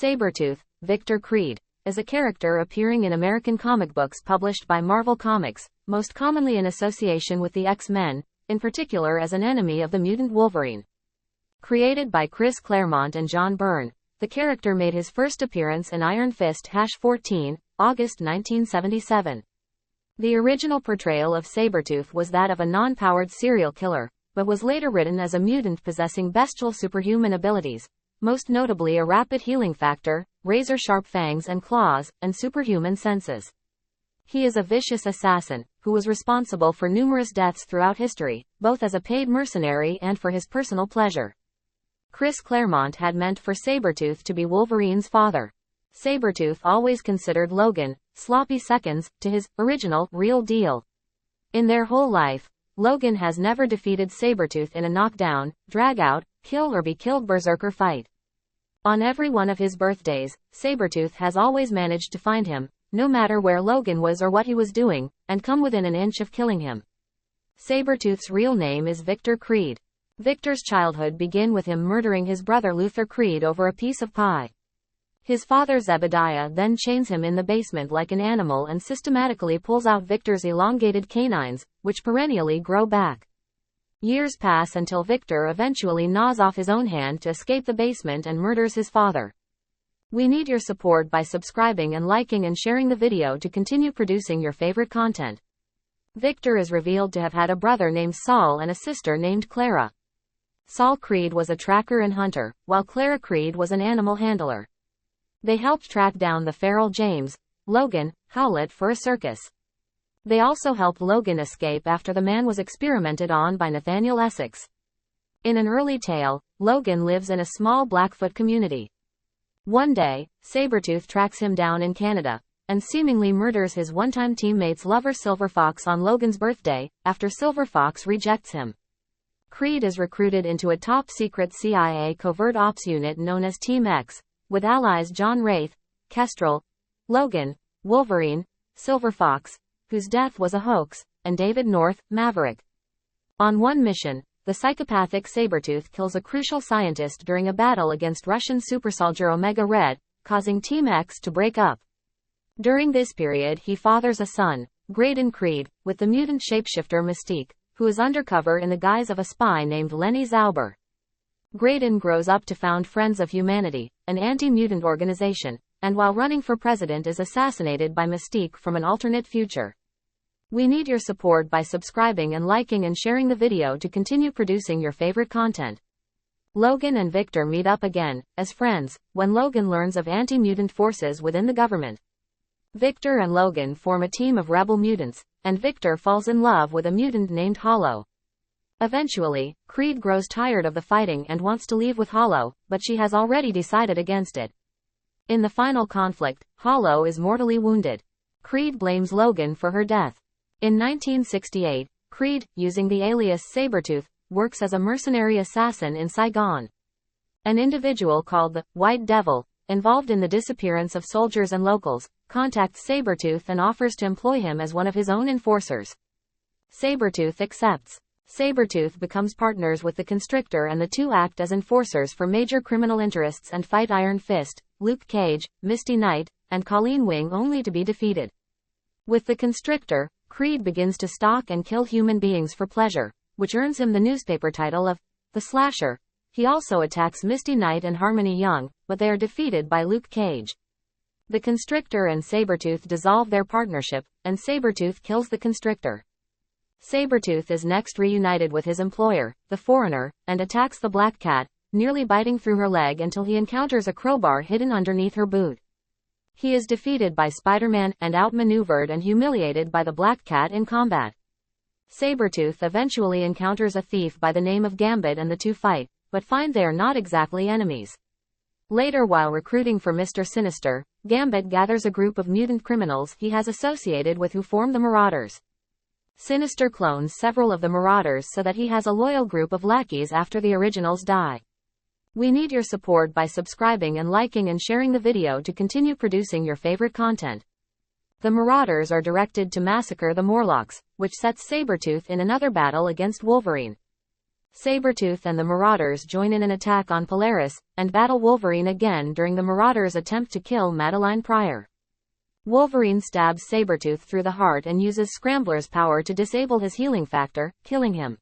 Sabretooth, Victor Creed, is a character appearing in American comic books published by Marvel Comics, most commonly in association with the X-Men, in particular as an enemy of the mutant Wolverine. Created by Chris Claremont and John Byrne, the character made his first appearance in Iron Fist #14, August 1977. The original portrayal of Sabretooth was that of a non-powered serial killer, but was later written as a mutant possessing bestial superhuman abilities, most notably a rapid healing factor, razor-sharp fangs and claws, and superhuman senses. He is a vicious assassin, who was responsible for numerous deaths throughout history, both as a paid mercenary and for his personal pleasure. Chris Claremont had meant for Sabretooth to be Wolverine's father. Sabretooth always considered Logan, sloppy seconds, to his original, real deal. In their whole life, Logan has never defeated Sabretooth in a knockdown, drag-out, kill or be killed berserker fight. On every one of his birthdays, Sabretooth has always managed to find him, no matter where Logan was or what he was doing, and come within an inch of killing him. Sabretooth's real name is Victor Creed. Victor's childhood began with him murdering his brother Luther Creed over a piece of pie. His father Zebediah then chains him in the basement like an animal and systematically pulls out Victor's elongated canines, which perennially grow back. Years pass until Victor eventually gnaws off his own hand to escape the basement and murders his father. We need your support by subscribing and liking and sharing the video to continue producing your favorite content. Victor is revealed to have had a brother named Saul and a sister named Clara. Saul Creed was a tracker and hunter, while Clara Creed was an animal handler. They helped track down the feral James, Logan, Howlett for a circus. They also helped Logan escape after the man was experimented on by Nathaniel Essex. In an early tale, Logan lives in a small Blackfoot community. One day, Sabretooth tracks him down in Canada, and seemingly murders his one-time teammate's lover Silver Fox on Logan's birthday, after Silver Fox rejects him. Creed is recruited into a top-secret CIA covert ops unit known as Team X, with allies John Wraith, Kestrel, Logan, Wolverine, Silver Fox, whose death was a hoax, and David North, Maverick. On one mission, the psychopathic Sabretooth kills a crucial scientist during a battle against Russian supersoldier Omega Red, causing Team X to break up. During this period he fathers a son, Graydon Creed, with the mutant shapeshifter Mystique, who is undercover in the guise of a spy named Leni Zauber. Graydon grows up to found Friends of Humanity, an anti-mutant organization, and while running for president is assassinated by Mystique from an alternate future. We need your support by subscribing and liking and sharing the video to continue producing your favorite content. Logan and Victor meet up again, as friends, when Logan learns of anti-mutant forces within the government. Victor and Logan form a team of rebel mutants, and Victor falls in love with a mutant named Hollow. Eventually, Creed grows tired of the fighting and wants to leave with Hollow, but she has already decided against it. In the final conflict, Hollow is mortally wounded. Creed blames Logan for her death. In 1968, Creed, using the alias Sabretooth, works as a mercenary assassin in Saigon. An individual called the White Devil, involved in the disappearance of soldiers and locals, contacts Sabretooth and offers to employ him as one of his own enforcers. Sabretooth accepts. Sabretooth becomes partners with the Constrictor and the two act as enforcers for major criminal interests and fight Iron Fist, Luke Cage, Misty Knight, and Colleen Wing only to be defeated. With the Constrictor, Creed begins to stalk and kill human beings for pleasure, which earns him the newspaper title of the Slasher. He also attacks Misty Knight and Harmony Young, but they are defeated by Luke Cage. The Constrictor and Sabretooth dissolve their partnership, and Sabretooth kills the Constrictor. Sabretooth is next reunited with his employer, the Foreigner, and attacks the Black Cat, nearly biting through her leg until he encounters a crowbar hidden underneath her boot. He is defeated by Spider-Man, and outmaneuvered and humiliated by the Black Cat in combat. Sabretooth eventually encounters a thief by the name of Gambit and the two fight, but find they are not exactly enemies. Later, while recruiting for Mr. Sinister, Gambit gathers a group of mutant criminals he has associated with who form the Marauders. Sinister clones several of the Marauders so that he has a loyal group of lackeys after the originals die. We need your support by subscribing and liking and sharing the video to continue producing your favorite content. The Marauders are directed to massacre the Morlocks, which sets Sabretooth in another battle against Wolverine. Sabretooth and the Marauders join in an attack on Polaris, and battle Wolverine again during the Marauders' attempt to kill Madeline Pryor. Wolverine stabs Sabretooth through the heart and uses Scrambler's power to disable his healing factor, killing him.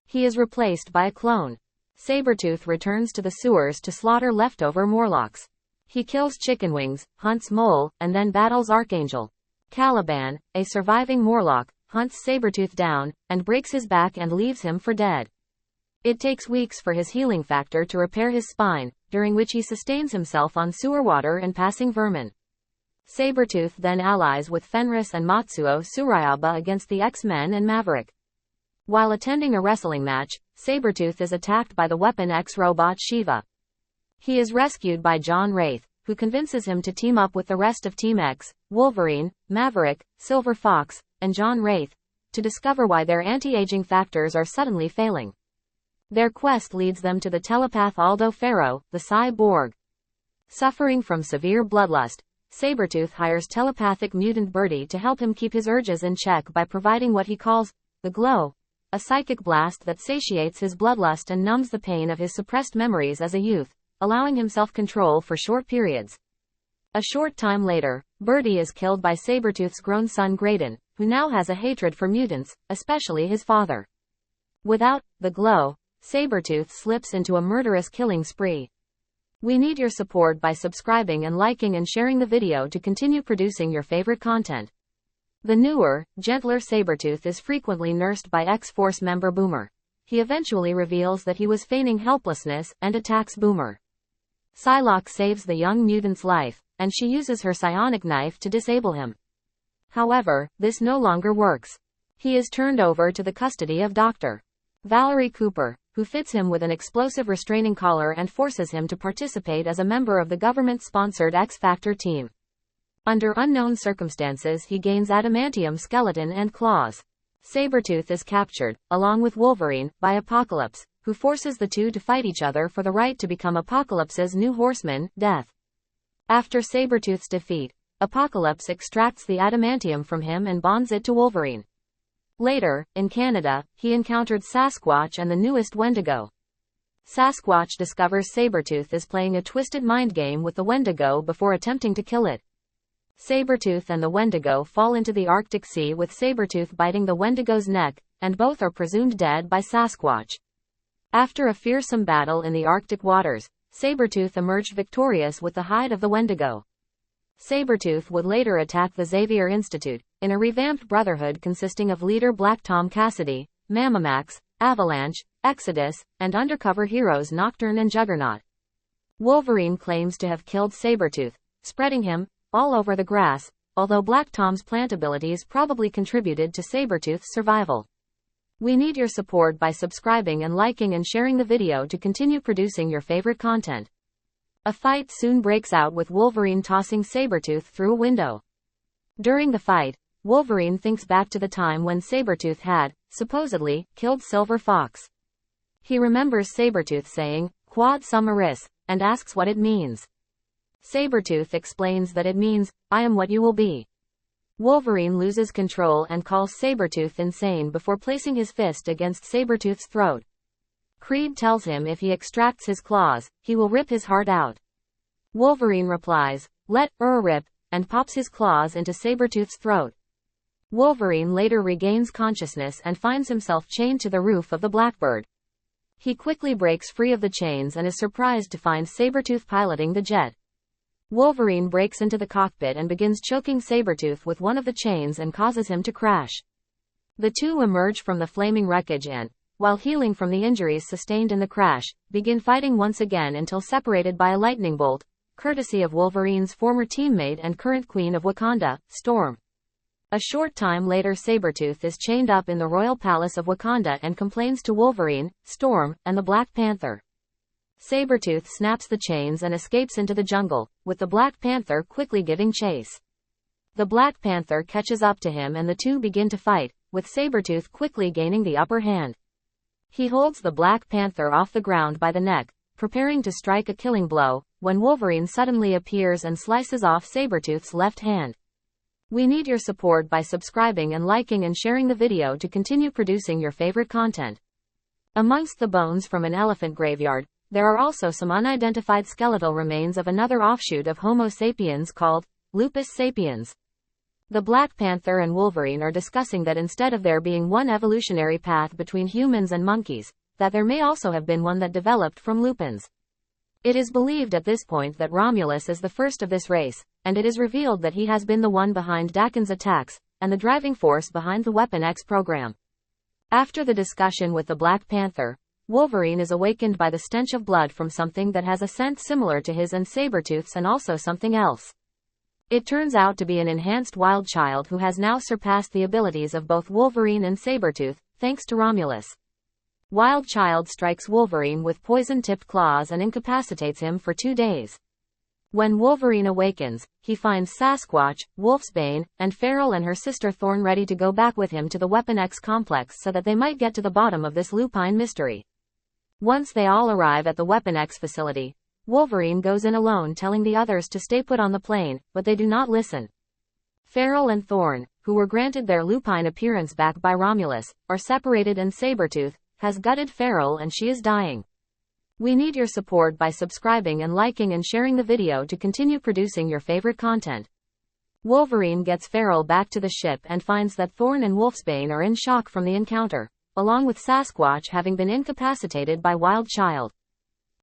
He is replaced by a clone. Sabretooth returns to the sewers to slaughter leftover Morlocks. He kills Chicken Wings, hunts Mole, and then battles Archangel. Caliban, a surviving Morlock, hunts Sabretooth down, and breaks his back and leaves him for dead. It takes weeks for his healing factor to repair his spine, during which he sustains himself on sewer water and passing vermin. Sabretooth then allies with Fenris and Matsu'o Surayaba against the X-Men and Maverick. While attending a wrestling match, Sabretooth is attacked by the Weapon X robot Shiva. He is rescued by John Wraith, who convinces him to team up with the rest of Team X, Wolverine, Maverick, Silver Fox, and John Wraith, to discover why their anti-aging factors are suddenly failing. Their quest leads them to the telepath Aldo Ferro, the cyborg. Suffering from severe bloodlust, Sabretooth hires telepathic mutant Birdie to help him keep his urges in check by providing what he calls the glow, a psychic blast that satiates his bloodlust and numbs the pain of his suppressed memories as a youth, allowing him self-control for short periods. A short time later, Birdie is killed by Sabretooth's grown son Graydon, who now has a hatred for mutants, especially his father. Without the glow, Sabretooth slips into a murderous killing spree. We need your support by subscribing and liking and sharing the video to continue producing your favorite content. The newer, gentler Sabretooth is frequently nursed by X-Force member Boomer. He eventually reveals that he was feigning helplessness and attacks Boomer. Psylocke saves the young mutant's life, and she uses her psionic knife to disable him. However, this no longer works. He is turned over to the custody of Dr. Valerie Cooper, who fits him with an explosive restraining collar and forces him to participate as a member of the government-sponsored X-Factor team. Under unknown circumstances he gains adamantium skeleton and claws. Sabretooth is captured, along with Wolverine, by Apocalypse, who forces the two to fight each other for the right to become Apocalypse's new horseman, Death. After Sabretooth's defeat, Apocalypse extracts the adamantium from him and bonds it to Wolverine. Later, in Canada, he encountered Sasquatch and the newest Wendigo. Sasquatch discovers Sabretooth is playing a twisted mind game with the Wendigo before attempting to kill it. Sabretooth and the Wendigo fall into the Arctic Sea with Sabretooth biting the Wendigo's neck, and both are presumed dead by Sasquatch. After a fearsome battle in the Arctic waters, Sabretooth emerged victorious with the hide of the Wendigo. Sabretooth would later attack the Xavier Institute, in a revamped brotherhood consisting of leader Black Tom Cassidy, Mamamax, Avalanche, Exodus, and undercover heroes Nocturne and Juggernaut. Wolverine claims to have killed Sabretooth, spreading him all over the grass, although Black Tom's plant abilities probably contributed to Sabretooth's survival. We need your support by subscribing and liking and sharing the video to continue producing your favorite content. A fight soon breaks out with Wolverine tossing Sabretooth through a window. During the fight, Wolverine thinks back to the time when Sabretooth had, supposedly, killed Silver Fox. He remembers Sabretooth saying, "Quod summaris," and asks what it means. Sabretooth explains that it means, "I am what you will be." Wolverine loses control and calls Sabretooth insane before placing his fist against Sabretooth's throat. Creed tells him if he extracts his claws, he will rip his heart out. Wolverine replies, "Let rip," and pops his claws into Sabretooth's throat. Wolverine later regains consciousness and finds himself chained to the roof of the Blackbird. He quickly breaks free of the chains and is surprised to find Sabretooth piloting the jet. Wolverine breaks into the cockpit and begins choking Sabretooth with one of the chains and causes him to crash. The two emerge from the flaming wreckage and, while healing from the injuries sustained in the crash, begin fighting once again until separated by a lightning bolt, courtesy of Wolverine's former teammate and current Queen of Wakanda, Storm. A short time later Sabretooth is chained up in the royal palace of Wakanda and complains to Wolverine, Storm, and the Black Panther. Sabretooth snaps the chains and escapes into the jungle, with the Black Panther quickly giving chase. The Black Panther catches up to him and the two begin to fight, with Sabretooth quickly gaining the upper hand. He holds the Black Panther off the ground by the neck, preparing to strike a killing blow, when Wolverine suddenly appears and slices off Sabretooth's left hand. We need your support by subscribing and liking and sharing the video to continue producing your favorite content. Amongst the bones from an elephant graveyard, there are also some unidentified skeletal remains of another offshoot of Homo sapiens called Lupus sapiens. The Black Panther and Wolverine are discussing that instead of there being one evolutionary path between humans and monkeys, that there may also have been one that developed from lupins. It is believed at this point that Romulus is the first of this race, and it is revealed that he has been the one behind Dakon's attacks, and the driving force behind the Weapon X program. After the discussion with the Black Panther, Wolverine is awakened by the stench of blood from something that has a scent similar to his and Sabretooth's and also something else. It turns out to be an enhanced wild child who has now surpassed the abilities of both Wolverine and Sabretooth, thanks to Romulus. Wild Child strikes Wolverine with poison-tipped claws and incapacitates him for 2 days. When Wolverine awakens, he finds Sasquatch, Wolfsbane, and Feral and her sister Thorn ready to go back with him to the Weapon X complex so that they might get to the bottom of this Lupine mystery. Once they all arrive at the Weapon X facility, Wolverine goes in alone telling the others to stay put on the plane, but they do not listen. Feral and Thorn, who were granted their Lupine appearance back by Romulus, are separated and Sabretooth has gutted Feral and she is dying. We need your support by subscribing and liking and sharing the video to continue producing your favorite content. Wolverine gets Feral back to the ship and finds that Thorn and Wolfsbane are in shock from the encounter, along with Sasquatch having been incapacitated by Wild Child.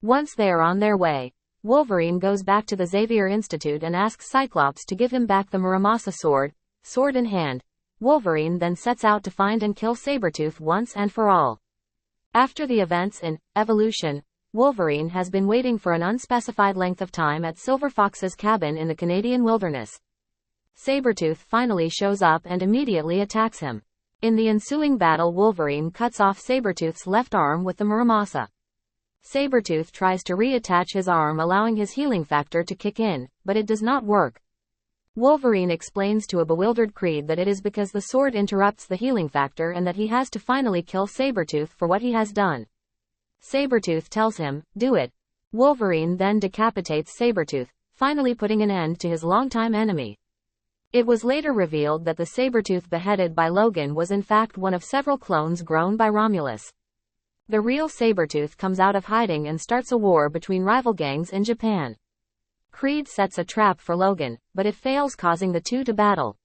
Once they are on their way, Wolverine goes back to the Xavier Institute and asks Cyclops to give him back the Muramasa sword in hand. Wolverine then sets out to find and kill Sabretooth once and for all. After the events in Evolution, Wolverine has been waiting for an unspecified length of time at Silver Fox's cabin in the Canadian wilderness. Sabretooth finally shows up and immediately attacks him. In the ensuing battle, Wolverine cuts off Sabretooth's left arm with the Muramasa. Sabretooth tries to reattach his arm, allowing his healing factor to kick in, but it does not work. Wolverine explains to a bewildered Creed that it is because the sword interrupts the healing factor and that he has to finally kill Sabretooth for what he has done. Sabretooth tells him, "Do it." Wolverine then decapitates Sabretooth, finally putting an end to his longtime enemy. It was later revealed that the Sabretooth beheaded by Logan was in fact one of several clones grown by Romulus. The real Sabretooth comes out of hiding and starts a war between rival gangs in Japan. Creed sets a trap for Logan, but it fails, causing the two to battle.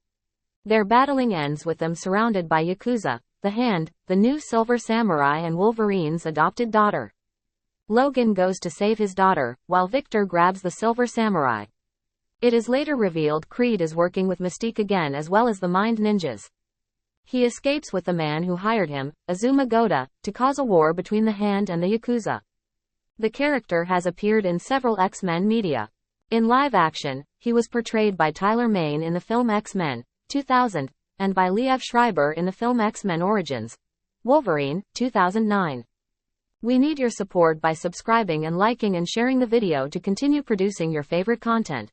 Their battling ends with them surrounded by Yakuza, the Hand, the new Silver Samurai and Wolverine's adopted daughter. Logan goes to save his daughter, while Victor grabs the Silver Samurai. It is later revealed Creed is working with Mystique again as well as the Mind Ninjas. He escapes with the man who hired him, Azuma Goda, to cause a war between the Hand and the Yakuza. The character has appeared in several X-Men media. In live action, he was portrayed by Tyler Mane in the film X-Men, 2000, and by Liev Schreiber in the film X-Men Origins, Wolverine, 2009. We need your support by subscribing and liking and sharing the video to continue producing your favorite content.